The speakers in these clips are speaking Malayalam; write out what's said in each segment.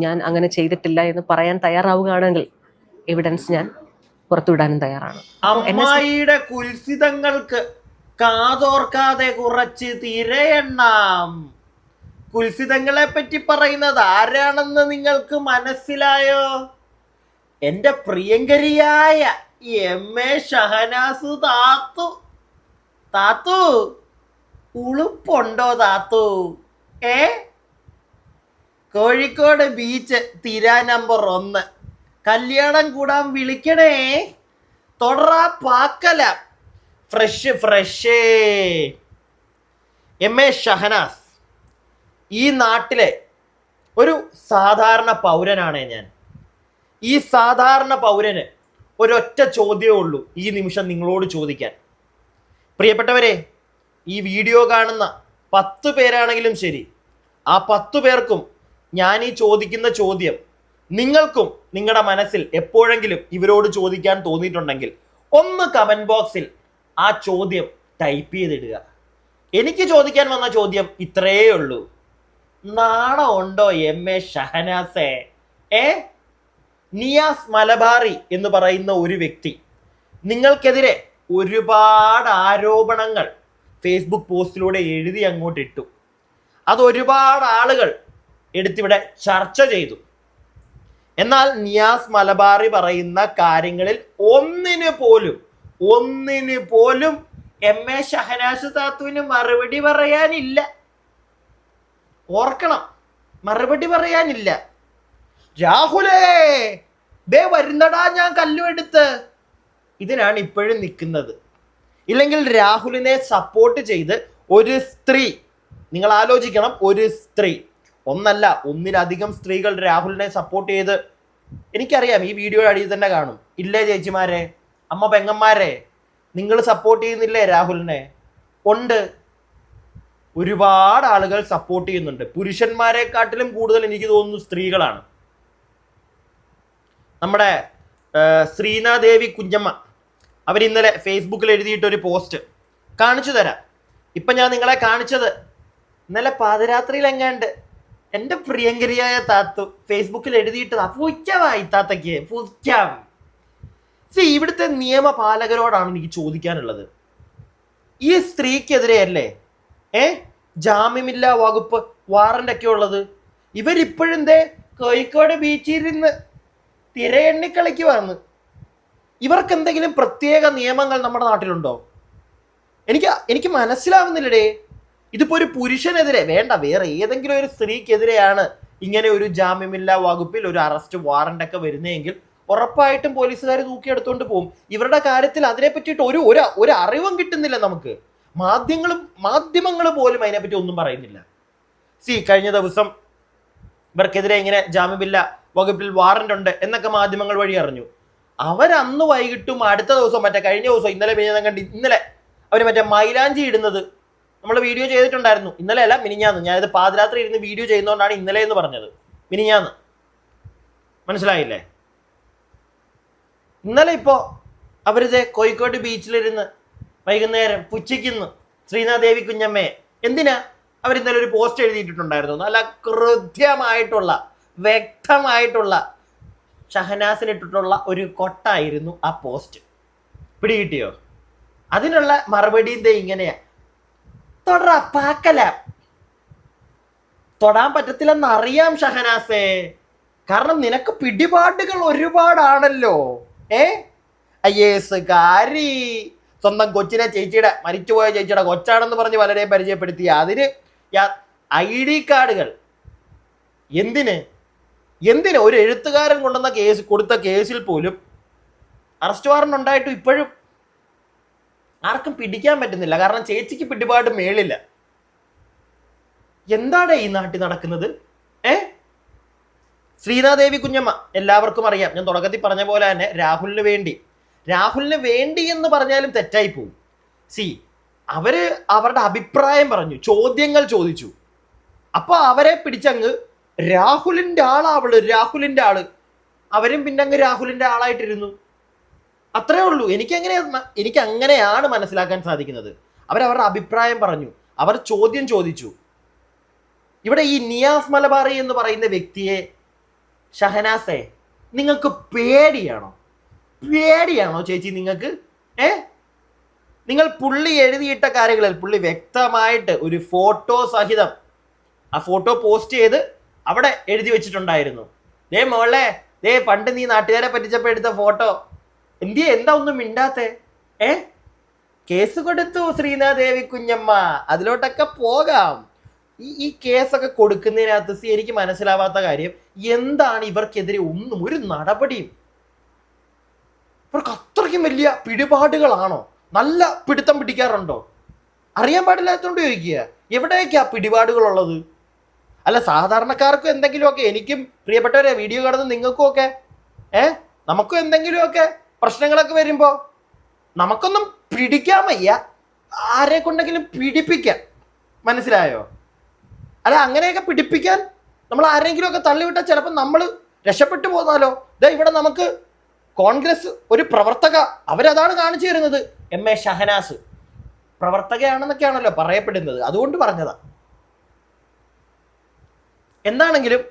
ഞാൻ അങ്ങനെ ചെയ്തിട്ടില്ല എന്ന് പറയാൻ തയ്യാറാവുകയാണെങ്കിൽ എവിഡൻസ് ഞാൻ പുറത്തുവിടാനും തയ്യാറാണ്. അമ്മായിയുടെ കുൽസിതങ്ങൾക്ക് കാതോർക്കാതെ കുറച്ച് തിരയെണ്ണാം. കുൽസിതങ്ങളെ പറ്റി പറയുന്നത് ആരാണെന്ന് നിങ്ങൾക്ക് മനസ്സിലായോ? എന്റെ പ്രിയങ്കരിയായ എം.എ. ഷഹനാസ് താത്തു. താത്തു ഉളുപ്പുണ്ടോ താത്തു? കോഴിക്കോട് ബീച്ച് തിര നമ്പർ 1 കല്യാണം കൂടാൻ വിളിക്കണേ. തൊടറാ പാക്കല ഫ്രഷ്. എം.എ. ഷഹനാസ് ഈ നാട്ടിലെ ഒരു സാധാരണ പൗരനാണ് ഞാൻ. ഈ സാധാരണ പൗരന് ഒരൊറ്റ ചോദ്യമേ ഉള്ളൂ ഈ നിമിഷം നിങ്ങളോട് ചോദിക്കാൻ. പ്രിയപ്പെട്ടവരെ, ഈ വീഡിയോ കാണുന്ന 10 പേരാണെങ്കിലും ശരി, ആ 10 പേർക്കും ഞാൻ ഈ ചോദിക്കുന്ന ചോദ്യം നിങ്ങൾക്കും നിങ്ങളുടെ മനസ്സിൽ എപ്പോഴെങ്കിലും ഇവരോട് ചോദിക്കാൻ തോന്നിയിട്ടുണ്ടെങ്കിൽ ഒന്ന് കമന്റ് ബോക്സിൽ ആ ചോദ്യം ടൈപ്പ് ചെയ്തിടുക. എനിക്ക് ചോദിക്കാൻ വന്ന ചോദ്യം ഇത്രയേ ഉള്ളൂ. നാണം ഉണ്ടോ എം.എ. ഷഹനാസേ? നിയാസ് മലബാറി എന്ന് പറയുന്ന ഒരു വ്യക്തി നിങ്ങൾക്കെതിരെ ഒരുപാട് ആരോപണങ്ങൾ ഫേസ്ബുക്ക് പോസ്റ്റിലൂടെ എഴുതി അങ്ങോട്ട് ഇട്ടു. അത് ഒരുപാട് ആളുകൾ എടുത്തിവിടെ ചർച്ച ചെയ്തു. എന്നാൽ നിയാസ് മലബാറി പറയുന്ന കാര്യങ്ങളിൽ ഒന്നിന് പോലും എം.എ. ഷഹനാസ് താത്തുവിന് മറുപടി പറയാനില്ല. ഓർക്കണം, മറുപടി പറയാനില്ല. രാഹുലേ ദേ വരുന്നടാ ഞാൻ കല്ലുമെടുത്ത്, ഇതിനാണ് ഇപ്പോഴും നിൽക്കുന്നത്. ഇല്ലെങ്കിൽ രാഹുലിനെ സപ്പോർട്ട് ചെയ്ത് ഒരു സ്ത്രീ, നിങ്ങൾ ആലോചിക്കണം, ഒരു സ്ത്രീ, ഒന്നല്ല ഒന്നിലധികം സ്ത്രീകൾ രാഹുലിനെ സപ്പോർട്ട് ചെയ്ത്, എനിക്കറിയാം ഈ വീഡിയോയുടെ അടിയിൽ തന്നെ കാണും. ഇല്ലേ ചേച്ചിമാരെ, അമ്മ പെങ്ങന്മാരെ, നിങ്ങൾ സപ്പോർട്ട് ചെയ്യുന്നില്ലേ രാഹുലിനെ? ഉണ്ട്, ഒരുപാട് ആളുകൾ സപ്പോർട്ട് ചെയ്യുന്നുണ്ട്. പുരുഷന്മാരെക്കാട്ടിലും കൂടുതൽ എനിക്ക് തോന്നുന്നു സ്ത്രീകളാണ്. നമ്മുടെ ശ്രീനാദേവി കുഞ്ഞമ്മ അവരിന്നലെ ഫേസ്ബുക്കിൽ എഴുതിയിട്ടൊരു പോസ്റ്റ് കാണിച്ചു തരാം. ഇപ്പം ഞാൻ നിങ്ങളെ കാണിച്ചത് ഇന്നലെ പാതിരാത്രിയിൽ എങ്ങാണ്ട് എൻ്റെ പ്രിയങ്കരിയായ താത്തു ഫേസ്ബുക്കിൽ എഴുതിയിട്ടതാ. പുച്ഛമായി താത്തയ്ക്ക്, പുച്ഛം. ഇവിടുത്തെ നിയമപാലകരോടാണ് എനിക്ക് ചോദിക്കാനുള്ളത്. ഈ സ്ത്രീക്കെതിരെയല്ലേ ജാമ്യമില്ലാ വകുപ്പ് വാറന്റ് ഒക്കെ ഉള്ളത്? ഇവരിപ്പോഴും കോഴിക്കോട് ബീച്ചിൽ നിന്ന് തിരയെണ്ണിക്കളിക്ക് വന്ന്, ഇവർക്ക് എന്തെങ്കിലും പ്രത്യേക നിയമങ്ങൾ നമ്മുടെ നാട്ടിലുണ്ടോ? എനിക്ക് മനസ്സിലാവുന്നില്ലടേ. ഇതിപ്പോ ഒരു പുരുഷനെതിരെ വേണ്ട, വേറെ ഏതെങ്കിലും ഒരു സ്ത്രീക്കെതിരെയാണ് ഇങ്ങനെ ഒരു ജാമ്യമില്ലാ വകുപ്പിൽ ഒരു അറസ്റ്റ് വാറന്റ് ഒക്കെ വരുന്നതെങ്കിൽ ഉറപ്പായിട്ടും പോലീസുകാർ തൂക്കിയെടുത്തോണ്ട് പോകും. ഇവരുടെ കാര്യത്തിൽ അതിനെ പറ്റിയിട്ട് ഒരു അറിവും കിട്ടുന്നില്ല നമുക്ക്. മാധ്യമങ്ങൾ പോലും അതിനെപ്പറ്റി ഒന്നും പറയുന്നില്ല. കഴിഞ്ഞ ദിവസം ഇവർക്കെതിരെ ഇങ്ങനെ ജാമ്യമില്ലാ വകുപ്പിൽ വാറന്റ് ഉണ്ട് എന്നൊക്കെ മാധ്യമങ്ങൾ വഴി അറിഞ്ഞു. അവരന്ന് വൈകിട്ടും അടുത്ത ദിവസം കഴിഞ്ഞ ദിവസം ഇന്നലെ അവർ മൈലാഞ്ചി ഇടുന്നത് നമ്മൾ വീഡിയോ ചെയ്തിട്ടുണ്ടായിരുന്നു. ഇന്നലെ അല്ല, മിനിഞ്ഞാന്ന്. ഞാനിത് പാതിരാത്രി ഇരുന്ന് വീഡിയോ ചെയ്യുന്നതുകൊണ്ടാണ് ഇന്നലെ എന്ന് പറഞ്ഞത്. മിനിഞ്ഞാന്ന്, മനസ്സിലായില്ലേ? ഇന്നലെ ഇപ്പോൾ അവരിത് കോഴിക്കോട് ബീച്ചിലിരുന്ന് വൈകുന്നേരം പുച്ഛിക്കുന്നു ശ്രീനാദേവി കുഞ്ഞമ്മയെ. എന്തിനാ? അവരിന്നലെ ഒരു പോസ്റ്റ് എഴുതിയിട്ടുണ്ടായിരുന്നു. നല്ല കൃത്യമായിട്ടുള്ള വ്യക്തമായിട്ടുള്ള ഷഹനാസിനിട്ടിട്ടുള്ള ഒരു കൊട്ടായിരുന്നു ആ പോസ്റ്റ്. പിടികിട്ടിയോ? അതിനുള്ള മറുപടി ഇങ്ങനെയാ, തൊടറാ പാക്കല. തൊടാൻ പറ്റത്തില്ലെന്ന് അറിയാം ഷഹനാസേ, കാരണം നിനക്ക് പിടിപാടുകൾ ഒരുപാടാണല്ലോ. കാരി സ്വന്തം കൊച്ചിനെ മരിച്ചുപോയ ചേച്ചിയുടെ കൊച്ചാണെന്ന് പറഞ്ഞ് പലരെയും പരിചയപ്പെടുത്തി. അതിന് ID കാർഡുകൾ എന്തിന് ഒരു എഴുത്തുകാരൻ കൊടുത്ത കേസിൽ പോലും അറസ്റ്റ് വാറന്റ് ഉണ്ടായിട്ടും ഇപ്പോഴും ആർക്കും പിടിക്കാൻ പറ്റുന്നില്ല. കാരണം ചേച്ചിക്ക് പിടിപാട് മേളില്ല. എന്താണ് ഈ നാട്ടിൽ നടക്കുന്നത്? ശ്രീനാദേവി കുഞ്ഞമ്മ എല്ലാവർക്കും അറിയാം. ഞാൻ തുടക്കത്തിൽ പറഞ്ഞ പോലെ തന്നെ രാഹുലിന് വേണ്ടി എന്ന് പറഞ്ഞാലും തെറ്റായി പോകും. അവര് അവരുടെ അഭിപ്രായം പറഞ്ഞു, ചോദ്യങ്ങൾ ചോദിച്ചു. അപ്പൊ അവരെ പിടിച്ചങ്ങ് രാഹുലിന്റെ രാഹുലിന്റെ ആള്, അവരും പിന്നെ അങ്ങ് രാഹുലിന്റെ ആളായിട്ടിരുന്നു. അത്രേ ഉള്ളൂ. എനിക്ക് അങ്ങനെയാണ് മനസ്സിലാക്കാൻ സാധിക്കുന്നത്. അവരവരുടെ അഭിപ്രായം പറഞ്ഞു, അവർ ചോദ്യം ചോദിച്ചു. ഇവിടെ ഈ നിയാസ് മലബാറി എന്ന് പറയുന്ന വ്യക്തിയെ ഷഹനാസേ, നിങ്ങൾക്ക് പേടിയാണോ? പേടിയാണോ ചേച്ചി നിങ്ങൾക്ക്? നിങ്ങൾ പുള്ളി എഴുതിയിട്ട കാര്യങ്ങളിൽ പുള്ളി വ്യക്തമായിട്ട് ഒരു ഫോട്ടോ സഹിതം ആ ഫോട്ടോ പോസ്റ്റ് ചെയ്ത് അവിടെ എഴുതി വെച്ചിട്ടുണ്ടായിരുന്നു, ദേ മോളെ, ദേ പണ്ട് നീ നാട്ടുകാരെ പറ്റിച്ചപ്പോൾ എടുത്ത ഫോട്ടോ. എന്താ ഒന്നും മിണ്ടാത്തെ? കേസ് കൊടുത്തു ശ്രീനാദേവി കുഞ്ഞമ്മ, അതിലോട്ടൊക്കെ പോകാം. ഈ കേസൊക്കെ കൊടുക്കുന്നതിനകത്ത് എനിക്ക് മനസ്സിലാവാത്ത കാര്യം, എന്താണ് ഇവർക്കെതിരെ ഒന്നും ഒരു നടപടിയും? ഇവർക്ക് അത്രയ്ക്കും വലിയ പിടിപാടുകളാണോ? നല്ല പിടുത്തം പിടിക്കാറുണ്ടോ? അറിയാൻ പാടില്ലാത്തതുകൊണ്ട് ചോദിക്കുക, എവിടെയൊക്കെയാ പിടിപാടുകളുള്ളത്? അല്ല, സാധാരണക്കാർക്കും എന്തെങ്കിലുമൊക്കെ, എനിക്കും പ്രിയപ്പെട്ടവരെ വീഡിയോ കാണുന്ന നിങ്ങൾക്കും ഒക്കെ നമുക്കും എന്തെങ്കിലുമൊക്കെ പ്രശ്നങ്ങളൊക്കെ വരുമ്പോൾ നമുക്കൊന്നും പിടിക്കാൻ വയ്യ, ആരെ കൊണ്ടെങ്കിലും പിടിപ്പിക്കാം. മനസ്സിലായോ? അല്ല, അങ്ങനെയൊക്കെ പിടിപ്പിക്കാൻ നമ്മൾ ആരെങ്കിലും ഒക്കെ തള്ളിവിട്ടാൽ ചിലപ്പോൾ നമ്മൾ രക്ഷപ്പെട്ടു പോന്നാലോ. ഇതാ ഇവിടെ നമുക്ക് കോൺഗ്രസ് ഒരു പ്രവർത്തക, അവരതാണ് കാണിച്ചു തരുന്നത്. എം.എ. ഷഹനാസ് പ്രവർത്തകയാണെന്നൊക്കെയാണല്ലോ പറയപ്പെടുന്നത്, അതുകൊണ്ട് പറഞ്ഞതാ. എന്താണെങ്കിലും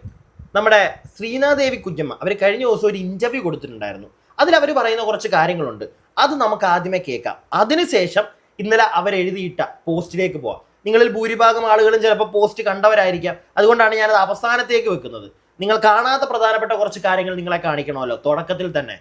നമ്മുടെ ശ്രീനാദേവി കുഞ്ഞമ്മ അവർ കഴിഞ്ഞ ദിവസം ഒരു ഇന്റർവ്യൂ കൊടുത്തിട്ടുണ്ടായിരുന്നു. അതിൽ അവർ പറയുന്ന കുറച്ച് കാര്യങ്ങളുണ്ട്, അത് നമുക്ക് ആദ്യമേ കേൾക്കാം. അതിനുശേഷം ഇന്നലെ അവരെഴുതിയിട്ട പോസ്റ്റിലേക്ക് പോവാം. നിങ്ങളിൽ ഭൂരിഭാഗം ആളുകളും ചിലപ്പോൾ പോസ്റ്റ് കണ്ടവരായിരിക്കാം, അതുകൊണ്ടാണ് ഞാനത് അവസാനത്തേക്ക് വെക്കുന്നത്. നിങ്ങൾ കാണാത്ത പ്രധാനപ്പെട്ട കുറച്ച് കാര്യങ്ങൾ നിങ്ങളെ കാണിക്കണമല്ലോ തുടക്കത്തിൽ തന്നെ.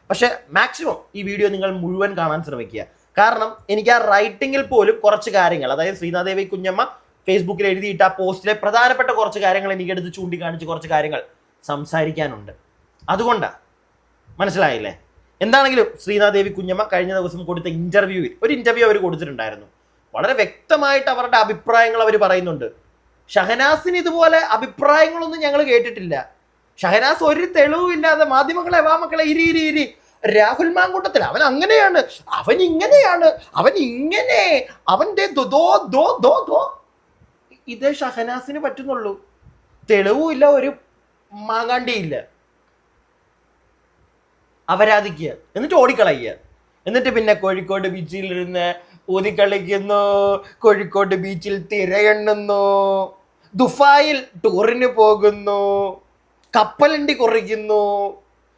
പക്ഷെ മാക്സിമം ഈ വീഡിയോ നിങ്ങൾ മുഴുവൻ കാണാൻ ശ്രമിക്കുക. കാരണം എനിക്ക് ആ റൈറ്റിങ്ങിൽ പോലും കുറച്ച് കാര്യങ്ങൾ, അതായത് ശ്രീനാദേവി കുഞ്ഞമ്മ ഫേസ്ബുക്കിൽ എഴുതിയിട്ട ആ പോസ്റ്റിലെ പ്രധാനപ്പെട്ട കുറച്ച് കാര്യങ്ങൾ എനിക്കെടുത്ത് ചൂണ്ടിക്കാണിച്ച് കുറച്ച് കാര്യങ്ങൾ സംസാരിക്കാനുണ്ട്. അതുകൊണ്ടാണ്, മനസ്സിലായില്ലേ? എന്താണെങ്കിലും ശ്രീനാദേവി കുഞ്ഞമ്മ കഴിഞ്ഞ ദിവസം കൊടുത്ത ഒരു ഇന്റർവ്യൂ അവർ കൊടുത്തിട്ടുണ്ടായിരുന്നു. വളരെ വ്യക്തമായിട്ട് അവരുടെ അഭിപ്രായങ്ങൾ അവർ പറയുന്നുണ്ട്. ഷഹനാസിന് ഇതുപോലെ അഭിപ്രായങ്ങളൊന്നും ഞങ്ങൾ കേട്ടിട്ടില്ല. ഷഹനാസ് ഒരു തെളിവില്ലാതെ മാധ്യമങ്ങളെ, വാ മക്കളെ, ഇരി, രാഹുൽ മാങ്കൂട്ടത്തിൽ അവൻ അങ്ങനെയാണ്, അവൻ ഇങ്ങനെയാണ്, അവൻ ഇങ്ങനെ, അവന്റെ ഇതേ ഷഹനാസിന് പറ്റുന്നുള്ളൂ. തെളിവുമില്ല, ഒരു മാങ്ങാണ്ടിയില്ല. അപരാധിക്കുക, എന്നിട്ട് ഓടിക്കളയുക, എന്നിട്ട് പിന്നെ കോഴിക്കോട് ബീച്ചിൽ ഇരുന്ന് ഊതിക്കളിക്കുന്നു, കോഴിക്കോട് ബീച്ചിൽ തിരയെണ്ണുന്നു, ദുബായിൽ ടൂറിന് പോകുന്നു, കപ്പലണ്ടി കുറയ്ക്കുന്നു,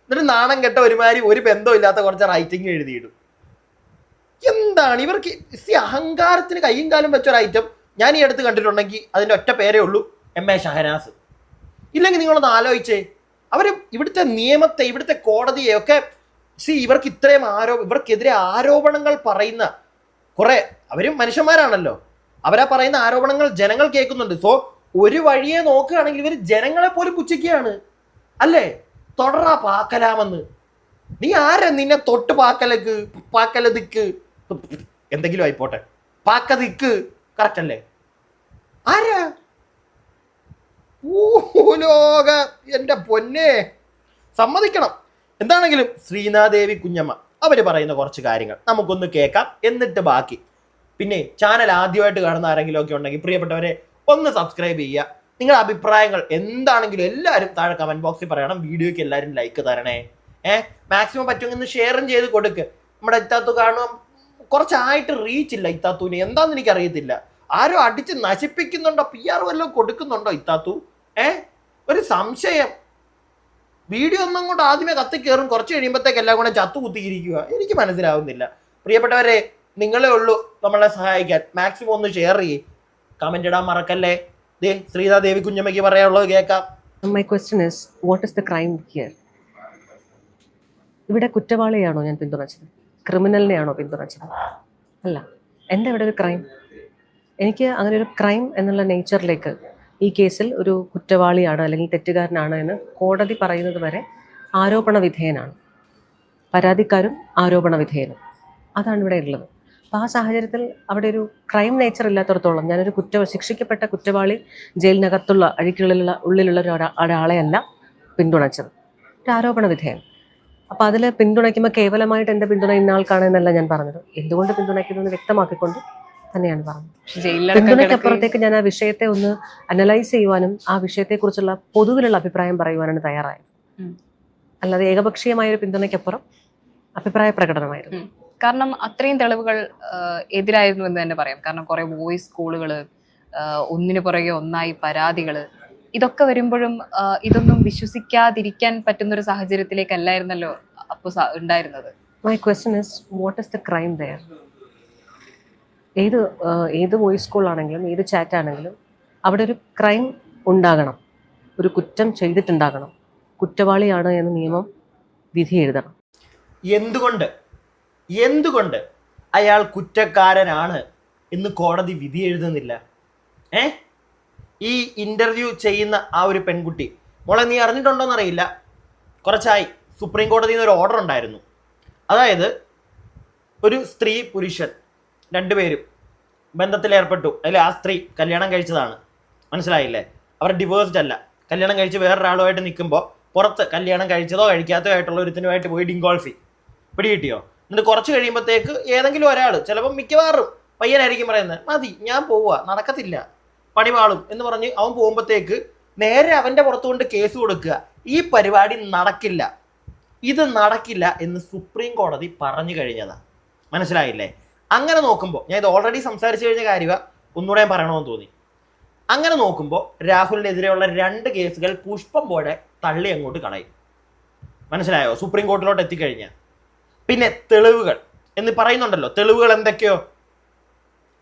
എന്നിട്ട് നാണം കെട്ട ഒരുമാതിരി ഒരു ബന്ധമില്ലാത്ത കുറച്ച് റൈറ്റിംഗ് എഴുതിയിടും. എന്താണ് ഇവർക്ക്? അഹങ്കാരത്തിന് കയ്യും കാലും വെച്ചൊരു ഐറ്റം ഞാൻ ഈ അടുത്ത് കണ്ടിട്ടുണ്ടെങ്കിൽ അതിൻ്റെ ഒറ്റ പേരേ ഉള്ളൂ, എം.എ. ഷഹനാസ്. ഇല്ലെങ്കിൽ നിങ്ങളൊന്ന് ആലോചിച്ചേ, അവർ ഇവിടുത്തെ നിയമത്തെ, ഇവിടുത്തെ കോടതിയെ ഒക്കെ ഇവർക്ക് ഇവർക്കെതിരെ ആരോപണങ്ങൾ പറയുന്ന കുറെ, അവരും മനുഷ്യന്മാരാണല്ലോ, അവരാ പറയുന്ന ആരോപണങ്ങൾ ജനങ്ങൾ കേൾക്കുന്നുണ്ട്. സോ ഒരു വഴിയെ നോക്കുകയാണെങ്കിൽ ഇവർ ജനങ്ങളെ പോലും പുച്ഛിക്കുകയാണ്. അല്ലേ? തുടരാ പാക്കലാമെന്ന്. നീ ആരാ നിന്നെ തൊട്ട് പാക്കലതിക്ക് എന്തെങ്കിലും ആയിപ്പോട്ടെ, പാക്കതിക്ക് കറക്റ്റ് അല്ലേ? ആരാ? ലോക എൻ്റെ പൊന്നെ, സമ്മതിക്കണം. എന്താണെങ്കിലും ശ്രീനാദേവി കുഞ്ഞമ്മ അവർ പറയുന്ന കുറച്ച് കാര്യങ്ങൾ നമുക്കൊന്ന് കേൾക്കാം, എന്നിട്ട് ബാക്കി. പിന്നെ ചാനൽ ആദ്യമായിട്ട് കാണുന്ന ആരെങ്കിലും ഒക്കെ ഉണ്ടെങ്കിൽ പ്രിയപ്പെട്ടവരെ ഒന്ന് സബ്സ്ക്രൈബ് ചെയ്യുക. നിങ്ങളുടെ അഭിപ്രായങ്ങൾ എന്താണെങ്കിലും എല്ലാവരും താഴെ കമന്റ് ബോക്സിൽ പറയണം. വീഡിയോയ്ക്ക് എല്ലാവരും ലൈക്ക് തരണേ. മാക്സിമം പറ്റുമെങ്കിൽ ഷെയറും ചെയ്ത് കൊടുക്ക്. നമ്മുടെ ഇത്താത്തു കാണും, കുറച്ചായിട്ട് റീച്ച് ഇല്ല ഇത്താത്തുവിന്, എന്താണെന്ന് എനിക്കറിയത്തില്ല. ആരും അടിച്ച് നശിപ്പിക്കുന്നുണ്ടോ? PR വല്ലതും കൊടുക്കുന്നുണ്ടോ ഇത്താത്തു? ഒരു സംശയം. വീഡിയോ ഒന്നും കൊണ്ട് ആദ്യമേ കത്തിക്കയറും, കുറച്ച് കഴിയുമ്പോഴത്തേക്ക് എല്ലാം കൂടെ ചത്തു കുത്തിയിരിക്കുക. എനിക്ക് മനസ്സിലാവുന്നില്ല. പ്രിയപ്പെട്ടവരെ, നിങ്ങളെ ഉള്ളൂ നമ്മളെ സഹായിക്കാൻ. മാക്സിമം ഒന്ന് ഷെയർ ചെയ്യ്, കമന്റ് ഇടാൻ മറക്കല്ലേ. ശ്രീനാദേവി കുഞ്ഞമ്മയ്ക്ക് പറയാനുള്ളത് കേൾക്കാം. My question is, what is the crime here? ഇവിടെ കുറ്റവാളിയാണോ ഞാൻ പിന്തുണച്ചത്? ക്രിമിനലിനെയാണോ പിന്തുണച്ചത്? അല്ല. എന്താ ഇവിടെ ഒരു ക്രൈം? എനിക്ക് അങ്ങനെ ഒരു ക്രൈം എന്നുള്ള നേച്ചറിലേക്ക് ഈ കേസിൽ ഒരു കുറ്റവാളിയാണ് അല്ലെങ്കിൽ തെറ്റുകാരനാണ് എന്ന് കോടതി പറയുന്നത് വരെ ആരോപണ വിധേയനാണ്. പരാതിക്കാരും ആരോപണ വിധേയനും, അതാണ് ഇവിടെ ഉള്ളത്. അപ്പോൾ ആ സാഹചര്യത്തിൽ അവിടെ ഒരു ക്രൈം നേച്ചർ ഇല്ലാത്തടത്തോളം ഞാനൊരു ശിക്ഷിക്കപ്പെട്ട കുറ്റവാളി ജയിലിനകത്തുള്ള ഉള്ളിലുള്ള ഒരാളെ അല്ല പിന്തുണച്ചത്, ഒരു ആരോപണ വിധേയൻ. അപ്പോൾ അതിൽ പിന്തുണയ്ക്കുമ്പോൾ കേവലമായിട്ട് എൻ്റെ പിന്തുണ ഇന്ന ആൾക്കാണെന്നല്ല ഞാൻ പറഞ്ഞത്, എന്തുകൊണ്ട് പിന്തുണയ്ക്കുന്നതെന്ന് വ്യക്തമാക്കിക്കൊണ്ട് തന്നെയാണ് പറഞ്ഞത്. പിന്തുണയ്ക്കപ്പുറത്തേക്ക് ഞാൻ ആ വിഷയത്തെ ഒന്ന് അനലൈസ് ചെയ്യുവാനും ആ വിഷയത്തെക്കുറിച്ചുള്ള പൊതുവിലുള്ള അഭിപ്രായം പറയുവാനാണ് തയ്യാറായത്. അല്ലാതെ ഏകപക്ഷീയമായ ഒരു പിന്തുണയ്ക്കപ്പുറം അഭിപ്രായ പ്രകടനമായിരുന്നു. കാരണം അത്രയും തെളിവുകൾ എതിരായിരുന്നു എന്ന് തന്നെ പറയാം. കാരണം കുറെ വോയിസ് കോളുകള്, ഒന്നിനു പുറകെ ഒന്നായി പരാതികള്, ഇതൊക്കെ വരുമ്പോഴും ഇതൊന്നും വിശ്വസിക്കാതിരിക്കാൻ പറ്റുന്ന ഒരു സാഹചര്യത്തിലേക്കല്ലായിരുന്നല്ലോ അപ്പൊ ഉണ്ടായിരുന്നത്. My question is what is the crime there? ഏത് വോയിസ് കോൾ ആണെങ്കിലും ഏത് ചാറ്റ് ആണെങ്കിലും അവിടെ ഒരു ക്രൈം ഉണ്ടാകണം, ഒരു കുറ്റം ചെയ്തിട്ടുണ്ടാകണം, കുറ്റവാളിയാണ് എന്ന് നിയമം വിധി എഴുതണം. എന്തുകൊണ്ട് അയാൾ കുറ്റക്കാരനാണ് എന്ന് കോടതി വിധി എഴുതുന്നില്ല? ഈ ഇൻ്റർവ്യൂ ചെയ്യുന്ന ആ ഒരു പെൺകുട്ടി, മോളെ നീ അറിഞ്ഞിട്ടുണ്ടോയെന്നറിയില്ല, കുറച്ചായി സുപ്രീം കോടതിയിൽ നിന്ന് ഒരു ഓർഡർ ഉണ്ടായിരുന്നു. അതായത് ഒരു സ്ത്രീ പുരുഷൻ രണ്ടുപേരും ബന്ധത്തിലേർപ്പെട്ടു, അതിൽ ആ സ്ത്രീ കല്യാണം കഴിച്ചതാണ്, മനസ്സിലായില്ലേ? അവർ ഡിവോഴ്സ്ഡ് അല്ല, കല്യാണം കഴിച്ച് വേറൊരാളുമായിട്ട് നിൽക്കുമ്പോൾ പുറത്ത് കല്യാണം കഴിച്ചതോ കഴിക്കാത്തതോ ആയിട്ടുള്ള ഒരുത്തിനുമായിട്ട് പോയി ഡിങ്കോൾഫി പിടികിട്ടിയോ. എന്നിട്ട് കുറച്ച് കഴിയുമ്പോഴത്തേക്ക് ഏതെങ്കിലും ഒരാൾ, ചിലപ്പോൾ മിക്കവാറും പയ്യനായിരിക്കും പറയുന്നത്, മതി ഞാൻ പോവുക, നടക്കത്തില്ല, പണിവാളും എന്ന് പറഞ്ഞ് അവൻ പോകുമ്പോഴത്തേക്ക് നേരെ അവൻ്റെ പുറത്തുകൊണ്ട് കേസ് കൊടുക്കുക. ഈ പരിപാടി നടക്കില്ല, ഇത് നടക്കില്ല എന്ന് സുപ്രീം കോടതി പറഞ്ഞു കഴിഞ്ഞതാണ്, മനസ്സിലായില്ലേ? അങ്ങനെ നോക്കുമ്പോൾ, ഞാൻ ഇത് ഓൾറെഡി സംസാരിച്ചു കഴിഞ്ഞ കാര്യമാണ്, ഒന്നുകൂടെ ഞാൻ പറയണമെന്ന് തോന്നി. അങ്ങനെ നോക്കുമ്പോൾ രാഹുലിനെതിരെയുള്ള 2 കേസുകൾ പുഷ്പം പോലെ തള്ളി അങ്ങോട്ട് കളയും, മനസ്സിലായോ? സുപ്രീം കോർട്ടിലോട്ട് എത്തിക്കഴിഞ്ഞാൽ. പിന്നെ തെളിവുകൾ എന്ന് പറയുന്നുണ്ടല്ലോ, തെളിവുകൾ എന്തൊക്കെയോ?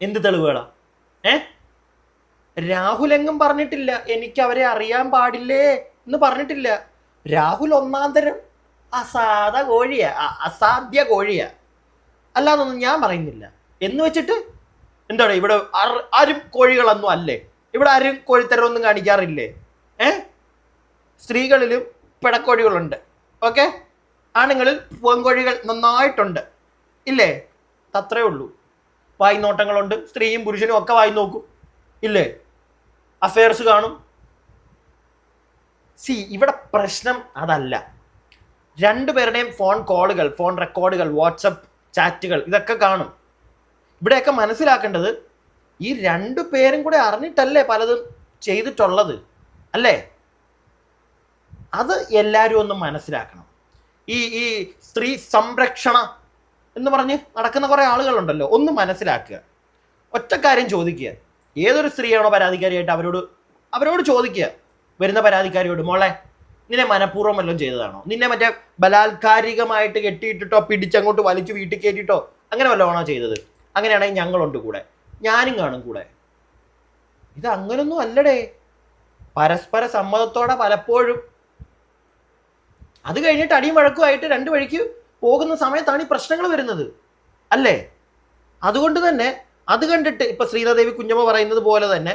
എന്ത് തെളിവുകളാ? രാഹുൽ എങ്ങും പറഞ്ഞിട്ടില്ല എനിക്ക് അവരെ അറിയാൻ പാടില്ലേ എന്ന് പറഞ്ഞിട്ടില്ല. രാഹുൽ ഒന്നാന്തരം അസാധ്യ കോഴിയാ, അല്ലാതൊന്നും ഞാൻ പറയുന്നില്ല. എന്ന് വെച്ചിട്ട് എന്താണ് ഇവിടെ ആരും കോഴികളൊന്നും അല്ലേ? ഇവിടെ ആരും കോഴിത്തരമൊന്നും കാണിക്കാറില്ലേ? സ്ത്രീകളിലും പിടക്കോഴികളുണ്ട്, ഓക്കെ, ആണുങ്ങളിൽ പൂങ്കോഴികൾ നന്നായിട്ടുണ്ട്, ഇല്ലേ? അത്രേ ഉള്ളൂ. വായി നോട്ടങ്ങളുണ്ട്, സ്ത്രീയും പുരുഷനും ഒക്കെ വായി നോക്കും, ഇല്ലേ? അഫെയർസ് കാണും. ഇവിടെ പ്രശ്നം അതല്ല. രണ്ടുപേരുടെയും ഫോൺ കോളുകൾ, ഫോൺ റെക്കോർഡുകൾ, വാട്സപ്പ് ചാറ്റുകൾ ഇതൊക്കെ കാണും. ഇവിടെയൊക്കെ മനസ്സിലാക്കേണ്ടത് ഈ 2 പേരും കൂടെ അറിഞ്ഞിട്ടല്ലേ പലതും ചെയ്തിട്ടുള്ളത്, അല്ലേ? അത് എല്ലാവരും ഒന്ന് മനസ്സിലാക്കണം. ഈ സ്ത്രീ സംരക്ഷണ എന്ന് പറഞ്ഞ് നടക്കുന്ന കുറേ ആളുകളുണ്ടല്ലോ, ഒന്ന് മനസ്സിലാക്കുക. ഒറ്റ കാര്യം ചോദിക്കുക, ഏതൊരു സ്ത്രീയാണോ പരാതിക്കാരിയായിട്ട് അവരോട് ചോദിക്കുക, വരുന്ന പരാതിക്കാരിയോട്, മോളെ നിന്നെ മനഃപൂർവ്വം വല്ലതും ചെയ്തതാണോ? നിന്നെ മറ്റേ ബലാത്കാരികമായിട്ട് കെട്ടിയിട്ടിട്ടോ പിടിച്ചങ്ങോട്ട് വലിച്ചു വീട്ടിൽ കയറ്റിയിട്ടോ അങ്ങനെ വല്ലതാണോ ചെയ്തത്? അങ്ങനെയാണെങ്കിൽ ഞങ്ങളുണ്ട് കൂടെ, ഞാനും കാണും കൂടെ. ഇത് അങ്ങനൊന്നും അല്ലടേ. പരസ്പര സമ്മതത്തോടെ പലപ്പോഴും അത് കഴിഞ്ഞിട്ട് അടിയും വഴക്കുമായിട്ട് 2 വഴിക്ക് പോകുന്ന സമയത്താണ് ഈ പ്രശ്നങ്ങൾ വരുന്നത്, അല്ലേ? അതുകൊണ്ട് തന്നെ അത് കണ്ടിട്ട് ഇപ്പൊ ശ്രീനാദേവി കുഞ്ഞമ്മ പറയുന്നത് പോലെ തന്നെ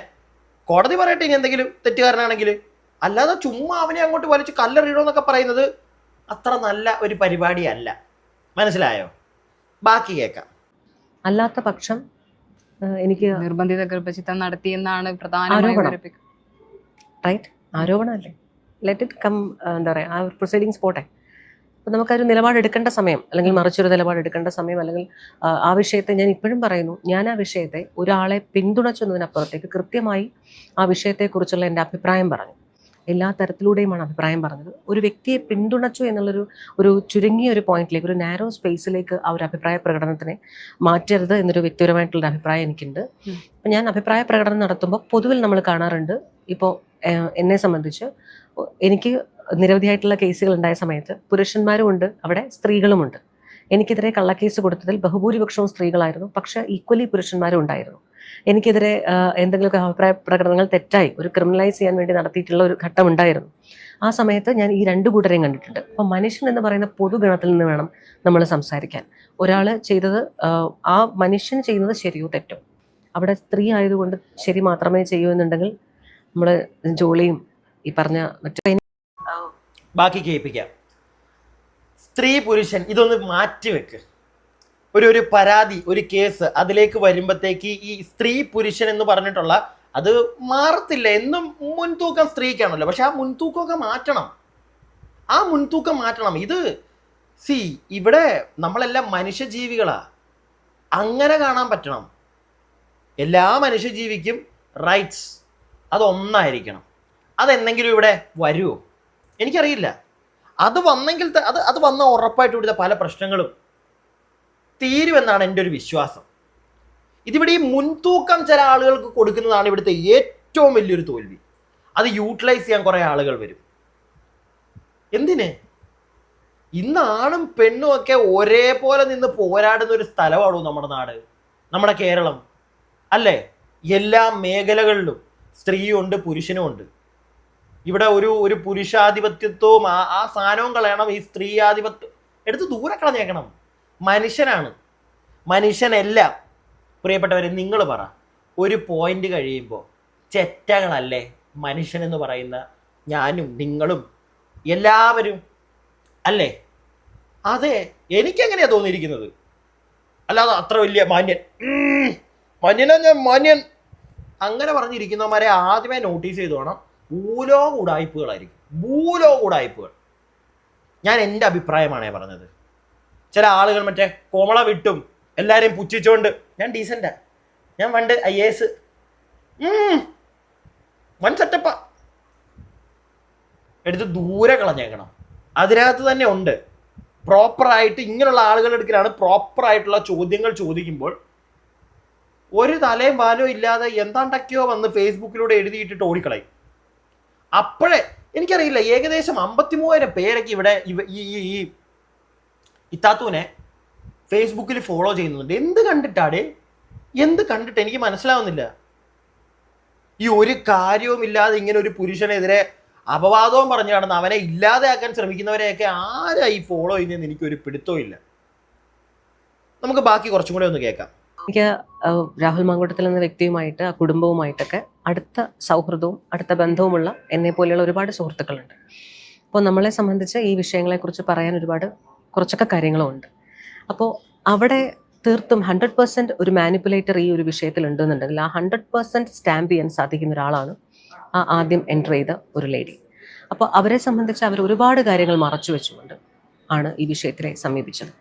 കോടതി പറയട്ടെ ഇനി എന്തെങ്കിലും തെറ്റുകാരനാണെങ്കിൽ. അല്ലാതെ ചുമ്മാ അവനെ അങ്ങോട്ട് വലിച്ച് കല്ലെറിയണമെന്നൊക്കെ പറയുന്നത് അത്ര നല്ല ഒരു പരിപാടിയല്ല, മനസ്സിലായോ? ബാക്കി കേൾക്കാം. അല്ലാത്ത പക്ഷം എനിക്ക് നിർബന്ധിത ഗർഭചിത്രം നടത്തിയെന്നാണ് റൈറ്റ്, ആരോപണമല്ലേ? ലെറ്റ് ഇറ്റ് കം, എന്താ പറയുക, ആ പ്രൊസീഡിങ്സ് പോട്ടെ. അപ്പം നമുക്കൊരു നിലപാടെടുക്കേണ്ട സമയം, അല്ലെങ്കിൽ മറിച്ചൊരു നിലപാടെടുക്കേണ്ട സമയം, അല്ലെങ്കിൽ ആ വിഷയത്തെ, ഞാൻ ഇപ്പോഴും പറയുന്നു, ഞാൻ ആ വിഷയത്തെ ഒരാളെ പിന്തുണച്ചതിനപ്പുറത്തേക്ക് കൃത്യമായി ആ വിഷയത്തെക്കുറിച്ചുള്ള എൻ്റെ അഭിപ്രായം പറഞ്ഞു. എല്ലാ തരത്തിലൂടെയുമാണ് അഭിപ്രായം പറഞ്ഞത്. ഒരു വ്യക്തിയെ പിന്തുണച്ചു എന്നുള്ളൊരു ചുരുങ്ങിയ ഒരു പോയിന്റിലേക്ക്, ഒരു നാരോ സ്പേസിലേക്ക് ആ ഒരു അഭിപ്രായ പ്രകടനത്തിനെ മാറ്റരുത് എന്നൊരു വ്യക്തിപരമായിട്ടുള്ള അഭിപ്രായം എനിക്കുണ്ട്. അപ്പം ഞാൻ അഭിപ്രായ പ്രകടനം നടത്തുമ്പോൾ പൊതുവിൽ നമ്മൾ കാണാറുണ്ട്, ഇപ്പോൾ എന്നെ സംബന്ധിച്ച് എനിക്ക് നിരവധിയായിട്ടുള്ള കേസുകൾ ഉണ്ടായ സമയത്ത് പുരുഷന്മാരും ഉണ്ട്, അവിടെ സ്ത്രീകളുമുണ്ട്. എനിക്കെതിരെ കള്ളക്കേസ് കൊടുത്തതിൽ ബഹുഭൂരിപക്ഷവും സ്ത്രീകളായിരുന്നു, പക്ഷേ ഈക്വലി പുരുഷന്മാരും ഉണ്ടായിരുന്നു. എനിക്കെതിരെ എന്തെങ്കിലുമൊക്കെ അഭിപ്രായ പ്രകടനങ്ങൾ തെറ്റായി ഒരു ക്രിമിനലൈസ് ചെയ്യാൻ വേണ്ടി നടത്തിയിട്ടുള്ള ഒരു ഘട്ടം ഉണ്ടായിരുന്നു. ആ സമയത്ത് ഞാൻ ഈ 2 കൂട്ടരെയും കണ്ടിട്ടുണ്ട്. അപ്പം മനുഷ്യൻ എന്ന് പറയുന്ന പൊതുഗണത്തിൽ നിന്ന് വേണം നമ്മൾ സംസാരിക്കാൻ. ഒരാൾ ചെയ്തത്, ആ മനുഷ്യൻ ചെയ്യുന്നത് ശരിയോ തെറ്റോ, അവിടെ സ്ത്രീ ആയതുകൊണ്ട് ശരി മാത്രമേ ചെയ്യൂ എന്നുണ്ടെങ്കിൽ നമ്മൾ ജോളിയും ഈ പറഞ്ഞ മറ്റു ബാക്കി കേൾപ്പിക്കാം. സ്ത്രീ പുരുഷൻ ഇതൊന്ന് മാറ്റിവെക്ക്. ഒരു പരാതി, ഒരു കേസ് അതിലേക്ക് വരുമ്പോഴത്തേക്ക് ഈ സ്ത്രീ പുരുഷൻ എന്ന് പറഞ്ഞിട്ടുള്ള അത് മാറത്തില്ല. എന്നും മുൻതൂക്കം സ്ത്രീക്കാണല്ലോ, പക്ഷെ ആ മുൻതൂക്കമൊക്കെ മാറ്റണം. ഇത് ഇവിടെ നമ്മളെല്ലാം മനുഷ്യജീവികളാ, അങ്ങനെ കാണാൻ പറ്റണം. എല്ലാ മനുഷ്യജീവിക്കും റൈറ്റ്സ് അതൊന്നായിരിക്കണം. അതെന്തെങ്കിലും ഇവിടെ വരുമോ എനിക്കറിയില്ല. അത് വന്നെങ്കിൽ അത് വന്ന ഉറപ്പായിട്ട് ഇവിടുത്തെ പല പ്രശ്നങ്ങളും തീരുമെന്നാണ് എൻ്റെ ഒരു വിശ്വാസം. ഇതിവിടെ ഈ മുൻതൂക്കം ചില ആളുകൾക്ക് കൊടുക്കുന്നതാണ് ഇവിടുത്തെ ഏറ്റവും വലിയൊരു തോൽവി. അത് യൂട്ടിലൈസ് ചെയ്യാൻ കുറേ ആളുകൾ വരും. എന്തിന്? ഇന്ന് ആണും പെണ്ണും ഒക്കെ ഒരേപോലെ നിന്ന് പോരാടുന്ന ഒരു സ്ഥലമാണോ നമ്മുടെ നാട്, നമ്മുടെ കേരളം? അല്ലേ? എല്ലാ മേഖലകളിലും സ്ത്രീയുണ്ട്, പുരുഷനും ഉണ്ട്. ഇവിടെ ഒരു പുരുഷാധിപത്യത്വവും ആ സാധനവും കളയണം. ഈ സ്ത്രീ ആധിപത്യം എടുത്ത് ദൂരെ കളഞ്ഞേക്കണം. മനുഷ്യനാണ്, മനുഷ്യനെല്ലാം. പ്രിയപ്പെട്ടവരെ, നിങ്ങൾ പറ, ഒരു പോയിന്റ് കഴിയുമ്പോൾ ചെറ്റകളല്ലേ മനുഷ്യനെന്ന് പറയുന്ന ഞാനും നിങ്ങളും എല്ലാവരും? അല്ലേ? അതെ, എനിക്കെങ്ങനെയാ തോന്നിയിരിക്കുന്നത്. അല്ലാതെ അത്ര വലിയ മാന്യൻ, മാന്യനാ ഞാൻ മാന്യൻ അങ്ങനെ പറഞ്ഞിരിക്കുന്നവന്മാരെ ആദ്യമേ നോട്ടീസ് ചെയ്തോണം. ഭൂലോക ഉടായ്പകളായിരിക്കും, ഭൂലോക ഉടായ്പകൾ. ഞാൻ എൻ്റെ അഭിപ്രായമാണേ പറഞ്ഞത്. ചില ആളുകൾ മറ്റേ കോമള വിട്ടും എല്ലാവരെയും പുച്ഛിച്ചുകൊണ്ട്, ഞാൻ ഡീസൻ്റാ, ഞാൻ പണ്ട് IAS വൺ സെറ്റപ്പാ, എടുത്ത് ദൂരെ കളഞ്ഞേക്കണം. അതിനകത്ത് തന്നെ ഉണ്ട് പ്രോപ്പറായിട്ട് ഇങ്ങനെയുള്ള ആളുകളുടെ അടുക്കലാണ് പ്രോപ്പറായിട്ടുള്ള ചോദ്യങ്ങൾ ചോദിക്കുമ്പോൾ ഒരു തലയും വാലോ ഇല്ലാതെ എന്താണ്ടൊക്കെയോ വന്ന് ഫേസ്ബുക്കിലൂടെ എഴുതിയിട്ടിട്ട് ഓടിക്കളയും. അപ്പോഴേ എനിക്കറിയില്ല, ഏകദേശം 53,000 പേരൊക്കെ ഇവിടെ ഈ ഇത്താത്തൂനെ ഫേസ്ബുക്കിൽ ഫോളോ ചെയ്യുന്നുണ്ട്. എന്ത് കണ്ടിട്ടാടേ? എന്ത് കണ്ടിട്ട്? എനിക്ക് മനസ്സിലാവുന്നില്ല. ഈ ഒരു കാര്യവുമില്ലാതെ ഇങ്ങനെ ഒരു പുരുഷനെതിരെ അപവാദവും പറഞ്ഞു നടന്ന് അവനെ ഇല്ലാതെയാക്കാൻ ശ്രമിക്കുന്നവരെയൊക്കെ ആരായി ഫോളോ ചെയ്യുന്നതെന്ന് എനിക്കൊരു പിടുത്തവും ഇല്ല. നമുക്ക് ബാക്കി കുറച്ചും കൂടെ ഒന്ന് കേൾക്കാം. എനിക്ക് രാഹുൽ മാങ്കൂട്ടത്തിൽ എന്ന വ്യക്തിയുമായിട്ട്, ആ കുടുംബവുമായിട്ടൊക്കെ അടുത്ത സൗഹൃദവും അടുത്ത ബന്ധവുമുള്ള എന്നെ പോലെയുള്ള ഒരുപാട് സുഹൃത്തുക്കളുണ്ട്. അപ്പോൾ നമ്മളെ സംബന്ധിച്ച് ഈ വിഷയങ്ങളെക്കുറിച്ച് പറയാൻ കുറച്ചൊക്കെ കാര്യങ്ങളും ഉണ്ട്. അപ്പോൾ അവിടെ തീർത്തും 100% ഒരു മാനിപ്പുലേറ്റർ ഈ ഒരു വിഷയത്തിൽ ഉണ്ടെന്നുണ്ടെങ്കിൽ ആ 100% സ്റ്റാമ്പ് ചെയ്യാൻ സാധിക്കുന്ന ഒരാളാണ് ആ ആദ്യം എൻ്റർ ചെയ്ത ഒരു ലേഡി. അപ്പോൾ അവരെ സംബന്ധിച്ച് അവർ ഒരുപാട് കാര്യങ്ങൾ മറച്ചു വെച്ചുകൊണ്ട് ആണ് ഈ വിഷയത്തിനെ സമീപിച്ചത്.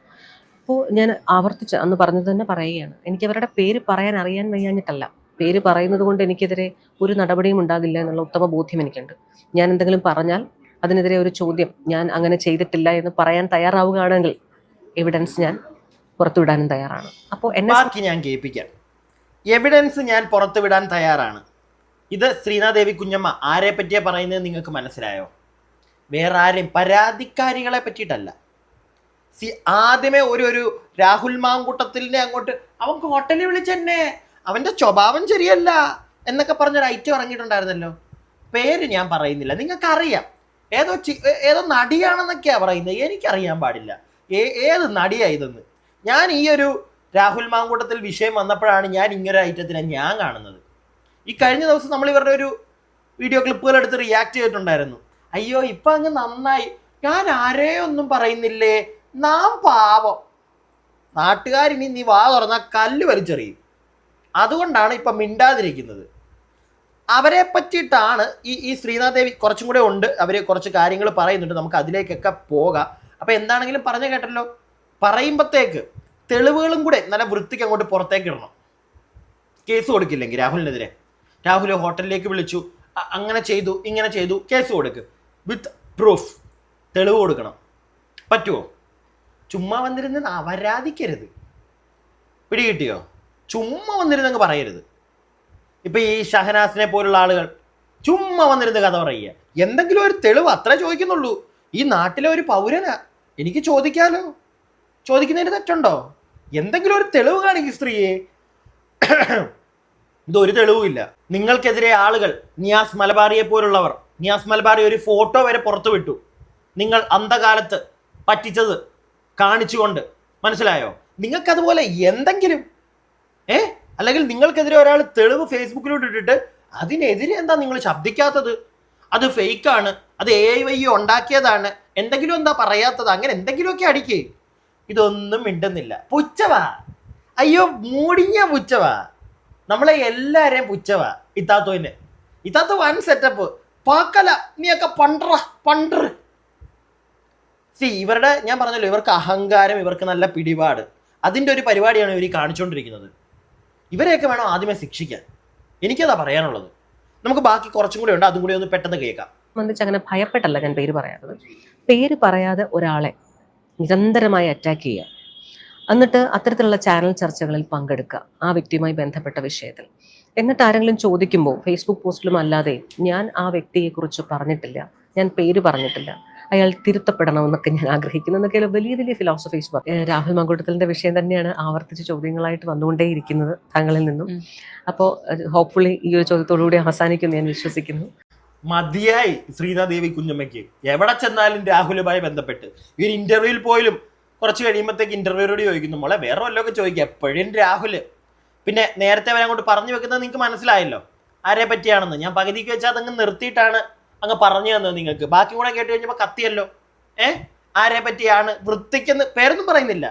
അപ്പോൾ ഞാൻ ആവർത്തിച്ച് അന്ന് പറഞ്ഞത് തന്നെ പറയുകയാണ്, എനിക്ക് അവരുടെ പേര് പറയാൻ അറിയാൻ വയ്യാഞ്ഞിട്ടല്ല, പേര് പറയുന്നത് കൊണ്ട് എനിക്കെതിരെ ഒരു നടപടിയും ഉണ്ടാകില്ല എന്നുള്ള ഉത്തമ ബോധ്യം എനിക്കുണ്ട്. ഞാൻ എന്തെങ്കിലും പറഞ്ഞാൽ അതിനെതിരെ ഒരു ചോദ്യം, ഞാൻ അങ്ങനെ ചെയ്തിട്ടില്ല എന്ന് പറയാൻ തയ്യാറാവുകയാണെങ്കിൽ എവിഡൻസ് ഞാൻ പുറത്തുവിടാനും തയ്യാറാണ്. അപ്പോൾ ബാക്കി ഞാൻ കേൾപ്പിക്കാം. എവിഡൻസ് ഞാൻ പുറത്തുവിടാൻ തയ്യാറാണ്. ഇത് ശ്രീനാദേവി കുഞ്ഞമ്മ ആരെ പറ്റിയാ പറയുന്നത് നിങ്ങൾക്ക് മനസ്സിലായോ? വേറെ ആരെയും, പരാതിക്കാരികളെ പറ്റിയിട്ടല്ല. ആദ്യമേ ഒരു രാഹുൽ മാങ്കൂട്ടത്തിലിനെ അങ്ങോട്ട് അവൻ ഹോട്ടലിൽ വിളിച്ചെന്നെ, അവൻ്റെ സ്വഭാവം ശരിയല്ല എന്നൊക്കെ പറഞ്ഞൊരു ഐറ്റം ഇറങ്ങിയിട്ടുണ്ടായിരുന്നല്ലോ. പേര് ഞാൻ പറയുന്നില്ല, നിങ്ങൾക്കറിയാം. ഏതോ നടിയാണെന്നൊക്കെയാണ് പറയുന്നത്, എനിക്കറിയാൻ പാടില്ല ഏത് നടിയാ ഇതെന്ന്. ഞാൻ ഈ ഒരു രാഹുൽ മാങ്കൂട്ടത്തിൽ വിഷയം വന്നപ്പോഴാണ് ഞാൻ ഇങ്ങനൊരു ഐറ്റത്തിനെ ഞാൻ കാണുന്നത്. ഈ കഴിഞ്ഞ ദിവസം നമ്മൾ ഇവരുടെ ഒരു വീഡിയോ ക്ലിപ്പുകൾ എടുത്ത് റിയാക്ട് ചെയ്തിട്ടുണ്ടായിരുന്നു. അയ്യോ ഇപ്പം അങ്ങ് നന്നായി, ഞാൻ ആരെയൊന്നും പറയുന്നില്ലേ, നാം പാവം, നാട്ടുകാരിനി നീ വാ തുറന്നാൽ കല്ല് വലിച്ചെറിയും, അതുകൊണ്ടാണ് ഇപ്പം മിണ്ടാതിരിക്കുന്നത്. അവരെ പറ്റിയിട്ടാണ് ഈ ശ്രീനാദേവി കുറച്ചും കൂടെ ഉണ്ട്, അവർ കുറച്ച് കാര്യങ്ങൾ പറയുന്നുണ്ട്, നമുക്ക് അതിലേക്കൊക്കെ പോകാം. അപ്പം എന്താണെങ്കിലും പറഞ്ഞു കേട്ടല്ലോ, പറയുമ്പോഴത്തേക്ക് തെളിവുകളും കൂടെ നല്ല വൃത്തിക്ക് അങ്ങോട്ട് പുറത്തേക്ക് ഇടണം. കേസ് കൊടുക്കില്ലെങ്കിൽ രാഹുലിനെതിരെ, രാഹുൽ ഹോട്ടലിലേക്ക് വിളിച്ചു, അങ്ങനെ ചെയ്തു ഇങ്ങനെ ചെയ്തു, കേസ് കൊടുക്ക് വിത്ത് പ്രൂഫ്, തെളിവ് കൊടുക്കണം. പറ്റുമോ? ചുമ്മാ വന്നിരുന്ന് അവരാധിക്കരുത്. പിടികിട്ടിയോ? ചുമ്മാ വന്നിരുന്നങ്ങ് പറയരുത്. ഇപ്പം ഈ ഷഹനാസിനെ പോലുള്ള ആളുകൾ ചുമ്മാ വന്നിരുന്ന് കഥ പറയുക. എന്തെങ്കിലും ഒരു തെളിവ് അത്രേ ചോദിക്കുന്നുള്ളൂ. ഈ നാട്ടിലെ ഒരു പൗരനാ, എനിക്ക് ചോദിക്കാലോ, ചോദിക്കുന്നതിന് തെറ്റുണ്ടോ? എന്തെങ്കിലും ഒരു തെളിവ് കാണിക്കും സ്ത്രീയെ. ഇതൊരു തെളിവുമില്ല. നിങ്ങൾക്കെതിരെ ആളുകൾ, നിയാസ് മലബാറിയെ പോലുള്ളവർ, നിയാസ് മലബാറി ഒരു ഫോട്ടോ വരെ പുറത്തു വിട്ടു, നിങ്ങൾ അന്ധകാലത്ത് പറ്റിച്ചത് കാണിച്ചുകൊണ്ട്. മനസ്സിലായോ? നിങ്ങൾക്കതുപോലെ എന്തെങ്കിലും അല്ലെങ്കിൽ നിങ്ങൾക്കെതിരെ ഒരാൾ തെളിവ് ഫേസ്ബുക്കിലോട്ട് ഇട്ടിട്ട് അതിനെതിരെ എന്താ നിങ്ങൾ ശബ്ദിക്കാത്തത്? അത് ഫേക്കാണ്, അത് AI ഉണ്ടാക്കിയതാണ്, എന്തെങ്കിലും എന്താ പറയാത്തത്? അങ്ങനെ എന്തെങ്കിലുമൊക്കെ അടിക്കേ. ഇതൊന്നും മിണ്ടുന്നില്ല. പുച്ഛവാ, അയ്യോ മൂടിഞ്ഞ പുച്ഛവാ, നമ്മളെ എല്ലാവരെയും പുച്ഛവാ. ഇത്താത്ത വൺ സെറ്റപ്പ് പാക്കല, നീയൊക്കെ പണ്ടർ. ഇവരുടെ, ഞാൻ പറഞ്ഞല്ലോ, ഇവർക്ക് അഹങ്കാരം, ഇവർക്ക് നല്ല പിടിപാട്, അതിൻ്റെ ഒരു പരിപാടിയാണ് ഇവർ കാണിച്ചുകൊണ്ടിരിക്കുന്നത്. ഇവരെയൊക്കെ വേണം ആദ്യമേ ശിക്ഷിക്കാൻ. എനിക്കതാ പറയാനുള്ളത്. നമുക്ക് ബാക്കി കുറച്ചും കൂടെ ഉണ്ട്, അതും കൂടി ഒന്ന് പെട്ടെന്ന് കേൾക്കാം. സംബന്ധിച്ച് അങ്ങനെ ഭയപ്പെട്ടല്ല ഞാൻ പേര് പറയാത്തത്. പേര് പറയാതെ ഒരാളെ നിരന്തരമായി അറ്റാക്ക് ചെയ്യുക, എന്നിട്ട് അത്തരത്തിലുള്ള ചാനൽ ചർച്ചകളിൽ പങ്കെടുക്കുക, ആ വ്യക്തിയുമായി ബന്ധപ്പെട്ട വിഷയത്തിൽ. എന്നിട്ട് ആരെങ്കിലും ചോദിക്കുമ്പോൾ ഫേസ്ബുക്ക് പോസ്റ്റിലും അല്ലാതെ ഞാൻ ആ വ്യക്തിയെക്കുറിച്ച് പറഞ്ഞിട്ടില്ല, ഞാൻ പേര് പറഞ്ഞിട്ടില്ല, അയാൾ തിരുത്തപ്പെടണമെന്നൊക്കെ ഞാൻ ആഗ്രഹിക്കുന്നു എന്നൊക്കെ വലിയ വലിയ ഫിലോസഫീസ് പറയും. രാഹുൽ മാങ്കൂട്ടത്തിലിന്റെ വിഷയം തന്നെയാണ് ആവർത്തിച്ച് ചോദ്യങ്ങളായിട്ട് വന്നുകൊണ്ടേയിരിക്കുന്നത് താങ്കളിൽ നിന്നും. അപ്പോൾ ഹോപ്പ്ഫുള്ളി ഈ ഒരു ചോദ്യത്തോടുകൂടി അവസാനിക്കുമെന്ന് ഞാൻ വിശ്വസിക്കുന്നു. മതിയായി ശ്രീനാദേവി കുഞ്ഞമ്മയ്ക്ക്. എവിടെ ചെന്നാലും രാഹുലുമായി ബന്ധപ്പെട്ട് ഈ ഒരു ഇന്റർവ്യൂവിൽ പോലും കുറച്ച് കഴിയുമ്പോഴത്തേക്ക് ഇന്റർവ്യൂരോട് ചോദിക്കുന്നു, മോളെ വേറെ വല്ലതൊക്കെ ചോദിക്കുക, എപ്പോഴും രാഹുല്. പിന്നെ നേരത്തെ അവരെ അങ്ങോട്ട് പറഞ്ഞു വെക്കുന്നത് നിങ്ങൾക്ക് മനസ്സിലായല്ലോ ആരെ പറ്റിയാണെന്ന്. ഞാൻ പകുതിക്ക് വെച്ചാൽ അതങ്ങ് നിർത്തിയിട്ടാണ് അങ്ങ് പറഞ്ഞു തന്നത് നിങ്ങൾക്ക്. ബാക്കി കൂടെ കേട്ട് കഴിഞ്ഞപ്പോൾ കത്തിയല്ലോ. ആരെ പറ്റിയാണ്? വൃത്തിക്കെന്ന് പേരൊന്നും പറയുന്നില്ല,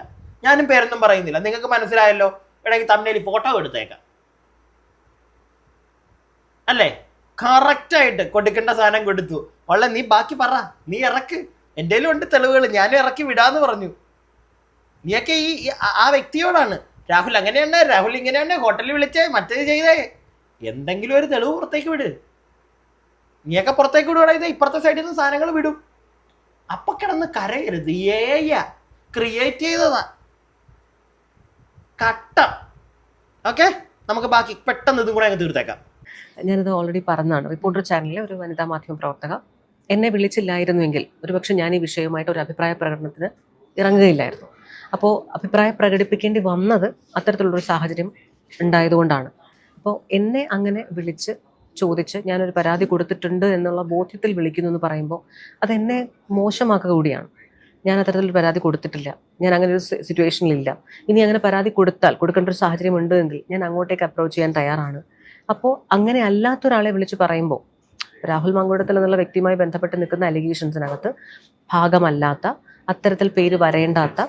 ഞാനും പേരൊന്നും പറയുന്നില്ല. നിങ്ങൾക്ക് മനസ്സിലായല്ലോ. വേണമെങ്കിൽ തമ്മിൽ ഫോട്ടോ എടുത്തേക്കാം അല്ലേ? കറക്റ്റായിട്ട് കൊടുക്കേണ്ട സാധനം കൊടുത്തു. വളരെ നീ ബാക്കി പറ, നീ ഇറക്ക്, എൻ്റെ ഉണ്ട് തെളിവുകൾ, ഞാനും ഇറക്കി വിടാന്ന് പറഞ്ഞു. നീയൊക്കെ ആ വ്യക്തിയോടാണ് രാഹുൽ അങ്ങനെയാണ്, രാഹുൽ ഇങ്ങനെയാണ്, ഹോട്ടലിൽ വിളിച്ചേ, മറ്റേത് ചെയ്തേ, എന്തെങ്കിലും ഒരു തെളിവ് പുറത്തേക്ക് വിട്. നീയൊക്കെ പുറത്തേക്ക് വിടുവാടാ, ഇത് ഇപ്പുറത്തെ സൈഡിൽ നിന്ന് സാധനങ്ങൾ വിടും. അപ്പൊ കിടന്ന് കരയരുത്. ക്രിയേറ്റ് ചെയ്തതാ കട്ട. ഓക്കെ, നമുക്ക് ബാക്കി പെട്ടെന്ന് ഇതും കൂടെ അങ്ങ് തീർത്തേക്കാം. ഞാനിത് ഓൾറെഡി പറഞ്ഞതാണ്. റിപ്പോർട്ടർ ചാനലിലെ ഒരു വനിതാ മാധ്യമ പ്രവർത്തക എന്നെ വിളിച്ചില്ലായിരുന്നുവെങ്കിൽ ഒരുപക്ഷെ ഞാൻ ഈ വിഷയവുമായിട്ട് ഒരു അഭിപ്രായ പ്രകടനത്തിന് ഇറങ്ങുകയില്ലായിരുന്നു. അപ്പോൾ അഭിപ്രായം പ്രകടിപ്പിക്കേണ്ടി വന്നത് അത്തരത്തിലുള്ളൊരു സാഹചര്യം ഉണ്ടായതുകൊണ്ടാണ്. അപ്പോൾ എന്നെ അങ്ങനെ വിളിച്ച് ചോദിച്ച് ഞാനൊരു പരാതി കൊടുത്തിട്ടുണ്ട് എന്നുള്ള ബോധ്യത്തിൽ വിളിക്കുന്നു എന്ന് പറയുമ്പോൾ അതെന്നെ മോശമാക്കുക കൂടിയാണ്. ഞാൻ അത്തരത്തിലൊരു പരാതി കൊടുത്തിട്ടില്ല, ഞാൻ അങ്ങനെ ഒരു സിറ്റുവേഷനിലില്ല. ഇനി അങ്ങനെ പരാതി കൊടുക്കേണ്ട ഒരു സാഹചര്യം ഉണ്ട് എങ്കിൽ ഞാൻ അങ്ങോട്ടേക്ക് അപ്രോച്ച് ചെയ്യാൻ തയ്യാറാണ്. അപ്പോൾ അങ്ങനെ അല്ലാത്തൊരാളെ വിളിച്ച് പറയുമ്പോൾ രാഹുൽ മാങ്കൂട്ടത്തിൽ എന്നുള്ള വ്യക്തിയുമായി ബന്ധപ്പെട്ട് നിൽക്കുന്ന അലിഗേഷൻസിനകത്ത് ഭാഗമല്ലാത്ത, അത്തരത്തിൽ പേര് വരേണ്ടാത്ത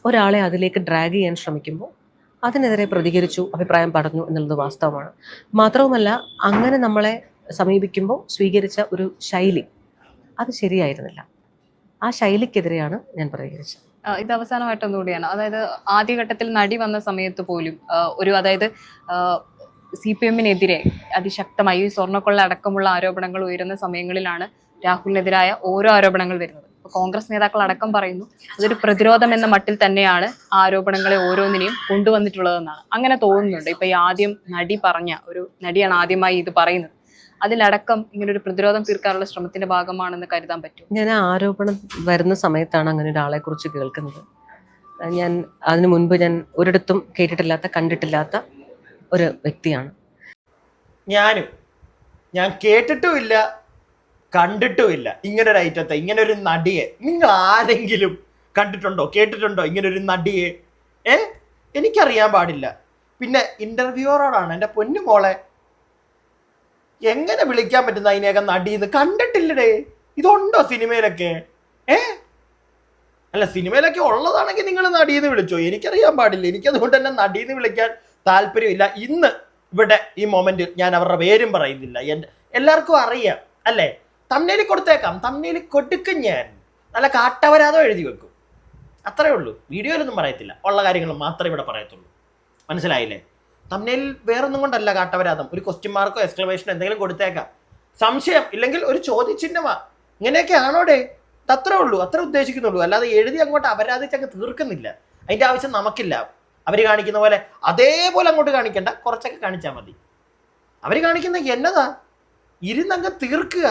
ഒരാളെ അതിലേക്ക് ഡ്രാഗ് ചെയ്യാൻ ശ്രമിക്കുമ്പോൾ അതിനെതിരെ പ്രതികരിച്ചു, അഭിപ്രായം പറഞ്ഞു എന്നുള്ളത് വാസ്തവമാണ്. മാത്രവുമല്ല, അങ്ങനെ നമ്മളെ സമീപിക്കുമ്പോൾ സ്വീകരിച്ച ഒരു ശൈലി അത് ശരിയായിരുന്നില്ല. ആ ശൈലിക്കെതിരെയാണ് ഞാൻ പ്രതികരിച്ചത്. ഇത് അവസാനമായിട്ടൊന്നുകൂടിയാണ്. അതായത് ആദ്യഘട്ടത്തിൽ നടി വന്ന സമയത്ത് പോലും അതായത് CPM-നെതിരെ അതിശക്തമായി സ്വർണ്ണക്കൊള്ള അടക്കമുള്ള ആരോപണങ്ങൾ ഉയരുന്ന സമയങ്ങളിലാണ് രാഹുലിനെതിരായ ഓരോ ആരോപണങ്ങൾ വരുന്നത്. കോൺഗ്രസ് നേതാക്കൾ അടക്കം പറയുന്നു അതൊരു പ്രതിരോധം എന്ന മട്ടിൽ തന്നെയാണ് ആരോപണങ്ങളെ ഓരോന്നിനെയും കൊണ്ടുവന്നിട്ടുള്ളതെന്നാണ്. അങ്ങനെ തോന്നുന്നുണ്ട്. ഇപ്പൊ ഈ ആദ്യം നടി പറഞ്ഞ ഒരു നടിയാണ് ആദ്യമായി ഇത് പറയുന്നത്, അതിലടക്കം ഇങ്ങനെ ഒരു പ്രതിരോധം തീർക്കാനുള്ള ശ്രമത്തിന്റെ ഭാഗമാണെന്ന് കരുതാൻ പറ്റും. ഞാൻ ആരോപണം വരുന്ന സമയത്താണ് അങ്ങനെ ഒരാളെ കുറിച്ച് കേൾക്കുന്നത്. ഞാൻ അതിനു മുൻപ് ഞാൻ ഒരിടത്തും കേട്ടിട്ടില്ലാത്ത, കണ്ടിട്ടില്ലാത്ത ഒരു വ്യക്തിയാണ്. ഞാൻ കേട്ടിട്ടുമില്ല, കണ്ടിട്ടുമില്ല ഇങ്ങനെ ഒരു ഐറ്റത്തെ, ഇങ്ങനെ ഒരു നടിയെ. നിങ്ങൾ ആരെങ്കിലും കണ്ടിട്ടുണ്ടോ, കേട്ടിട്ടുണ്ടോ ഇങ്ങനെ ഒരു നടിയെ? എനിക്കറിയാൻ പാടില്ല. പിന്നെ ഇന്റർവ്യൂവറോടാണ്, എൻ്റെ പൊന്നു മോളെ, എങ്ങനെ വിളിക്കാൻ പറ്റുന്ന അതിനെയൊക്കെ നടിയെന്ന്? കണ്ടിട്ടില്ലടേ, ഇതുണ്ടോ സിനിമയിലൊക്കെ? അല്ല, സിനിമയിലൊക്കെ ഉള്ളതാണെങ്കിൽ നിങ്ങൾ നടിയെന്ന് വിളിച്ചോ, എനിക്കറിയാൻ പാടില്ല. എനിക്കതുകൊണ്ട് തന്നെ നടിയെന്ന് വിളിക്കാൻ താല്പര്യമില്ല. ഇന്ന് ഇവിടെ ഈ മൊമെന്റിൽ ഞാൻ അവരുടെ പേരും പറയുന്നില്ല, എല്ലാവർക്കും അറിയാം അല്ലേ? തമ്മിൽ കൊടുത്തേക്കാം, തമ്മിൽ കൊടുക്കും. ഞാൻ നല്ല കാട്ടവരാതോ എഴുതി വെക്കും, അത്രേ ഉള്ളൂ. വീഡിയോയിലൊന്നും പറയത്തില്ല, ഉള്ള കാര്യങ്ങൾ മാത്രമേ ഇവിടെ പറയത്തുള്ളൂ. മനസ്സിലായില്ലേ? തമ്മിൽ വേറൊന്നും കൊണ്ടല്ല കാട്ടവരാതം. ഒരു ക്വസ്റ്റ്യൻ മാർക്കോ എക്സ്ക്ലമേഷനോ എന്തെങ്കിലും കൊടുത്തേക്കാം. സംശയം ഇല്ലെങ്കിൽ ഒരു ചോദ്യചിഹ്നമാ, ഇങ്ങനെയൊക്കെ ആണോടെ, അത്രേ ഉള്ളൂ, അത്ര ഉദ്ദേശിക്കുന്നുള്ളൂ. അല്ലാതെ എഴുതി അങ്ങോട്ട് അപരാധിച്ചങ്ങ് തീർക്കുന്നില്ല. അതിൻ്റെ ആവശ്യം നമുക്കില്ല. അവർ കാണിക്കുന്ന പോലെ അതേപോലെ അങ്ങോട്ട് കാണിക്കണ്ട, കുറച്ചൊക്കെ കാണിച്ചാൽ മതി. അവർ കാണിക്കുന്ന എന്നതാ, ഇരുന്നങ്ങ് തീർക്കുക.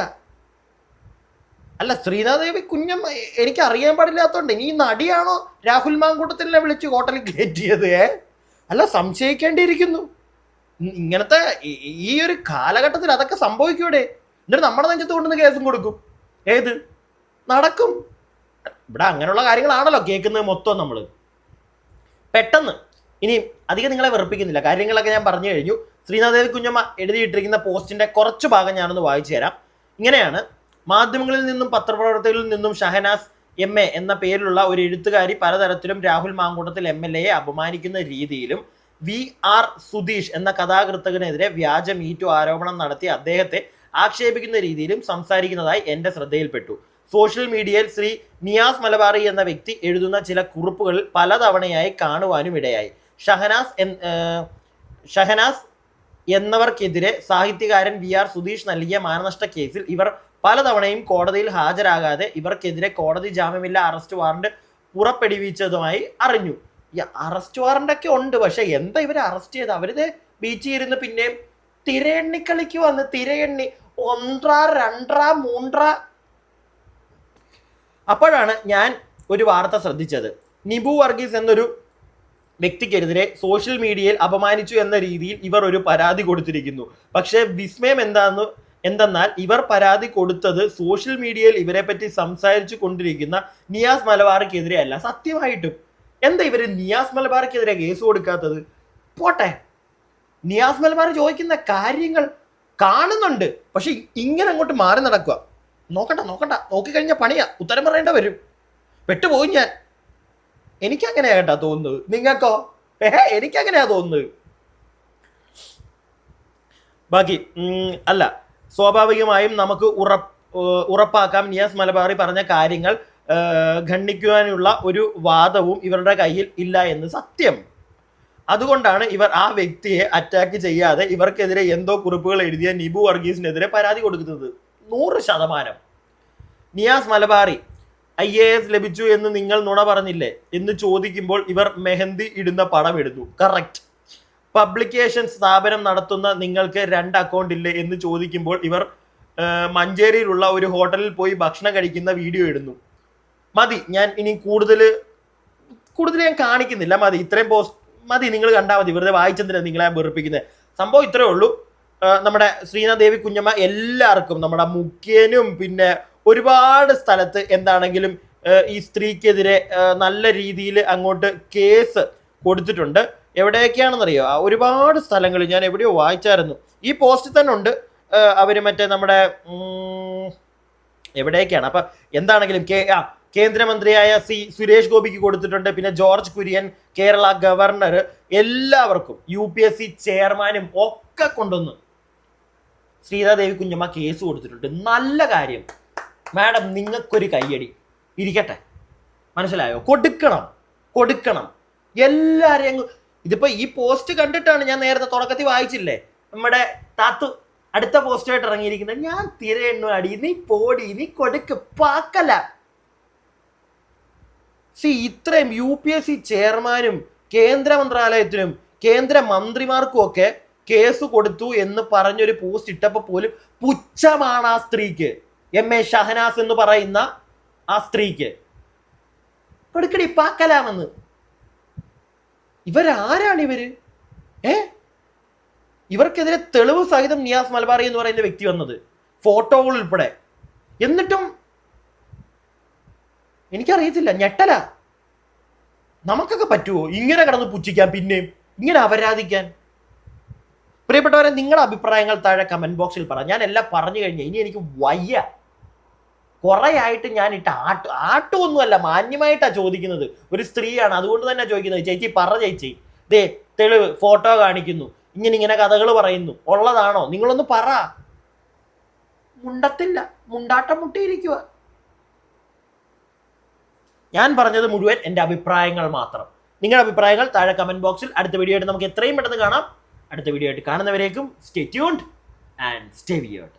അല്ല, ശ്രീനാദേവി കുഞ്ഞമ്മ എനിക്ക് അറിയാൻ പാടില്ലാത്തതുകൊണ്ട് ഈ നടിയാണോ രാഹുൽ മാങ്കൂട്ടത്തിനെ വിളിച്ച് ഹോട്ടലിൽ കയറ്റിയത്? അല്ല, സംശയിക്കേണ്ടിയിരിക്കുന്നു. ഇങ്ങനത്തെ ഈ ഒരു കാലഘട്ടത്തിൽ അതൊക്കെ സംഭവിക്കൂടെ? എന്നിട്ട് നമ്മുടെ നെഞ്ചത്ത് കൊണ്ടുവന്ന് കേസും കൊടുക്കും. ഏത് നടക്കും? ഇവിടെ അങ്ങനെയുള്ള കാര്യങ്ങളാണല്ലോ കേൾക്കുന്നത് മൊത്തം. നമ്മൾ പെട്ടെന്ന് ഇനി അധികം നിങ്ങളെ വെറുപ്പിക്കുന്നില്ല, കാര്യങ്ങളൊക്കെ ഞാൻ പറഞ്ഞു കഴിഞ്ഞു. ശ്രീനാദേവി കുഞ്ഞമ്മ എഴുതിയിട്ടിരിക്കുന്ന പോസ്റ്റിന്റെ കുറച്ച് ഭാഗം ഞാനൊന്ന് വായിച്ചു തരാം. ഇങ്ങനെയാണ്: മാധ്യമങ്ങളിൽ നിന്നും പത്രപ്രവർത്തകരിൽ നിന്നും ഷഹനാസ് MA എന്ന പേരിലുള്ള ഒരു എഴുത്തുകാരി പലതരത്തിലും രാഹുൽ മാങ്കൂട്ടത്തിൽ MLA അപമാനിക്കുന്ന രീതിയിലും VR സുധീഷ് എന്ന കഥാകൃത്തകനെതിരെ വ്യാജ മീറ്റു ആരോപണം നടത്തി അദ്ദേഹത്തെ ആക്ഷേപിക്കുന്ന രീതിയിലും സംസാരിക്കുന്നതായി എൻ്റെ ശ്രദ്ധയിൽപ്പെട്ടു. സോഷ്യൽ മീഡിയയിൽ ശ്രീ നിയാസ് മലബാറി എന്ന വ്യക്തി എഴുതുന്ന ചില കുറിപ്പുകളിൽ പലതവണയായി കാണുവാനും ഇടയായി. ഷഹനാസ് എന്നവർക്കെതിരെ സാഹിത്യകാരൻ VR സുധീഷ് നൽകിയ മാനനഷ്ട കേസിൽ ഇവർ പലതവണയും കോടതിയിൽ ഹാജരാകാതെ ഇവർക്കെതിരെ കോടതി ജാമ്യമില്ല അറസ്റ്റ് വാറണ്ട് പുറപ്പെടുവിച്ചതുമായി അറിഞ്ഞു. ഈ അറസ്റ്റ് വാറണ്ടൊക്കെ ഉണ്ട്, പക്ഷെ എന്താ ഇവരെ അറസ്റ്റ് ചെയ്ത്? അവരിത് ബീച്ചിൽ ഇരുന്ന് പിന്നെയും തിരയെണ്ണി കളിക്കുവാന്ന്, തിരയെണ്ണി 1 2 3. അപ്പോഴാണ് ഞാൻ ഒരു വാർത്ത ശ്രദ്ധിച്ചത്. നിബു വർഗീസ് എന്നൊരു വ്യക്തിക്കെതിരെ സോഷ്യൽ മീഡിയയിൽ അപമാനിച്ചു എന്ന രീതിയിൽ ഇവർ ഒരു പരാതി കൊടുത്തിരിക്കുന്നു. പക്ഷേ വിസ്മയം എന്തെന്നാൽ ഇവർ പരാതി കൊടുത്തത് സോഷ്യൽ മീഡിയയിൽ ഇവരെ പറ്റി സംസാരിച്ചു കൊണ്ടിരിക്കുന്ന നിയാസ് മലബാറിക്കെതിരെ അല്ല. സത്യമായിട്ടും എന്താ ഇവര് നിയാസ് മലബാറിക്കെതിരെ കേസ് കൊടുക്കാത്തത്? പോട്ടെ, നിയാസ് മലബാർ ചോദിക്കുന്ന കാര്യങ്ങൾ കാണുന്നുണ്ട്, പക്ഷെ ഇങ്ങനെ അങ്ങോട്ട് മാറി നടക്കുക. നോക്കണ്ട നോക്കിക്കഴിഞ്ഞാൽ പണിയാ, ഉത്തരം പറയേണ്ട വരും. പെട്ടുപോയി ഞാൻ. എനിക്കങ്ങനെയാ കേട്ടാ തോന്നുന്നത്. നിങ്ങൾക്കോ? എനിക്കങ്ങനെയാ തോന്നുന്നത്. ബാക്കി അല്ല, സ്വാഭാവികമായും നമുക്ക് ഉറപ്പാക്കാം നിയാസ് മലബാറി പറഞ്ഞ കാര്യങ്ങൾ ഖണ്ഡിക്കുവാനുള്ള ഒരു വാദവും ഇവരുടെ കയ്യിൽ ഇല്ല എന്ന് സത്യം. അതുകൊണ്ടാണ് ഇവർ ആ വ്യക്തിയെ അറ്റാക്ക് ചെയ്യാതെ ഇവർക്കെതിരെ എന്തോ കുറിപ്പുകൾ എഴുതിയ നിബു വർഗീസിനെതിരെ പരാതി കൊടുക്കുന്നത്. 100%. നിയാസ് മലബാറി IAS ലഭിച്ചു എന്ന് നിങ്ങൾ നുണ പറഞ്ഞില്ലേ എന്ന് ചോദിക്കുമ്പോൾ ഇവർ മെഹന്തി ഇടുന്ന പടം ഇടുന്നു. കറക്റ്റ്. പബ്ലിക്കേഷൻ സ്ഥാപനം നടത്തുന്ന നിങ്ങൾക്ക് 2 അക്കൗണ്ട് ഇല്ലേ എന്ന് ചോദിക്കുമ്പോൾ ഇവർ മഞ്ചേരിയിലുള്ള ഒരു ഹോട്ടലിൽ പോയി ഭക്ഷണം കഴിക്കുന്ന വീഡിയോ ഇടുന്നു. മതി, ഞാൻ ഇനി കൂടുതൽ ഞാൻ കാണിക്കുന്നില്ല. മതി, ഇത്രയും പോസ്റ്റ് മതി. നിങ്ങൾ കണ്ടാൽ മതി, വെറുതെ വായിച്ചെന്തിനാ നിങ്ങളെ വെറുപ്പിക്കുന്നത്. സംഭവം ഇത്രേ ഉള്ളൂ. നമ്മുടെ ശ്രീനാദേവി കുഞ്ഞമ്മ എല്ലാവർക്കും, നമ്മുടെ മുഖ്യനും പിന്നെ ഒരുപാട് സ്ഥലത്ത് എന്താണെങ്കിലും ഈ സ്ത്രീക്കെതിരെ നല്ല രീതിയിൽ അങ്ങോട്ട് കേസ് കൊടുത്തിട്ടുണ്ട്. എവിടെയൊക്കെയാണെന്നറിയോ? ഒരുപാട് സ്ഥലങ്ങളിൽ ഞാൻ എവിടെയോ വായിച്ചായിരുന്നു. ഈ പോസ്റ്റിൽ തന്നെ ഉണ്ട്. അവർ മറ്റേ നമ്മുടെ എവിടെയൊക്കെയാണ്. അപ്പം എന്താണെങ്കിലും കേന്ദ്രമന്ത്രിയായ സുരേഷ് ഗോപിക്ക് കൊടുത്തിട്ടുണ്ട്. പിന്നെ ജോർജ് കുര്യൻ, കേരള ഗവർണർ, എല്ലാവർക്കും UPSC ചെയർമാനും ഒക്കെ കൊണ്ടുവന്ന് ശ്രീനാദേവി കുഞ്ഞമ്മ കേസ് കൊടുത്തിട്ടുണ്ട്. നല്ല കാര്യം മാഡം, നിങ്ങൾക്കൊരു കയ്യടി ഇരിക്കട്ടെ. മനസ്സിലായോ? കൊടുക്കണം എല്ലാവരെയും. ഇതിപ്പോ ഈ പോസ്റ്റ് കണ്ടിട്ടാണ് ഞാൻ നേരത്തെ തുടക്കത്തിൽ വായിച്ചില്ലേ, നമ്മുടെ താത്തു അടുത്ത പോസ്റ്റായിട്ട് ഇറങ്ങിയിരിക്കുന്നത്. ഞാൻ തിരയെണ്ണു അടി, നീ പോടി, നീ കൊടുക്ക്, പാക്കല. ഇത്രയും UPSC ചെയർമാനും കേന്ദ്ര മന്ത്രാലയത്തിനും കേന്ദ്ര മന്ത്രിമാർക്കും ഒക്കെ കേസ് കൊടുത്തു എന്ന് പറഞ്ഞൊരു പോസ്റ്റ് ഇട്ടപ്പോൾ പോലും പുച്ഛമാണ് ആ സ്ത്രീക്ക്. MA ഷഹനാസ് എന്ന് പറയുന്ന ആ സ്ത്രീക്ക്. കൊടുക്കടി, പാക്കലാമെന്ന്. ഇവരാരാണ് ഇവര്? ഇവർക്കെതിരെ തെളിവ് സഹിതം നിയാസ് മലബാറി എന്ന് പറയുന്ന വ്യക്തി വന്നത്, ഫോട്ടോകൾ ഉൾപ്പെടെ. എന്നിട്ടും എനിക്കറിയത്തില്ല, ഞെട്ടല. നമുക്കൊക്കെ പറ്റുമോ ഇങ്ങനെ കിടന്ന് പുച്ഛിക്കാൻ, പിന്നെയും ഇങ്ങനെ അപരാധിക്കാൻ? പ്രിയപ്പെട്ടവരെ, നിങ്ങളുടെ അഭിപ്രായങ്ങൾ താഴെ കമന്റ് ബോക്സിൽ പറ. ഞാൻ എല്ലാം പറഞ്ഞു കഴിഞ്ഞ ഇനി എനിക്ക് വയ്യ. കുറെ ആയിട്ട് ഞാൻ ആട്ടുമൊന്നുമല്ല, മാന്യമായിട്ടാ ചോദിക്കുന്നത്. ഒരു സ്ത്രീയാണ്, അതുകൊണ്ട് തന്നെ ചോദിക്കുന്നത്. ചേച്ചി പറ ചേച്ചി, ദേ തെളിവ്, ഫോട്ടോ കാണിക്കുന്നു, ഇങ്ങനെ കഥകൾ പറയുന്നു, ഉള്ളതാണോ? നിങ്ങളൊന്ന് പറ. മുണ്ടത്തില്ല, മുണ്ടാട്ടം മുട്ടിയിരിക്കുക. ഞാൻ പറഞ്ഞത് മുഴുവൻ എൻ്റെ അഭിപ്രായങ്ങൾ മാത്രം. നിങ്ങളുടെ അഭിപ്രായങ്ങൾ താഴെ കമന്റ് ബോക്സിൽ. അടുത്ത വീഡിയോ ആയിട്ട് നമുക്ക് എത്രയും പെട്ടെന്ന് കാണാം. അടുത്ത വീഡിയോ ആയിട്ട് കാണുന്നവരേക്കും stay tuned and stay weird.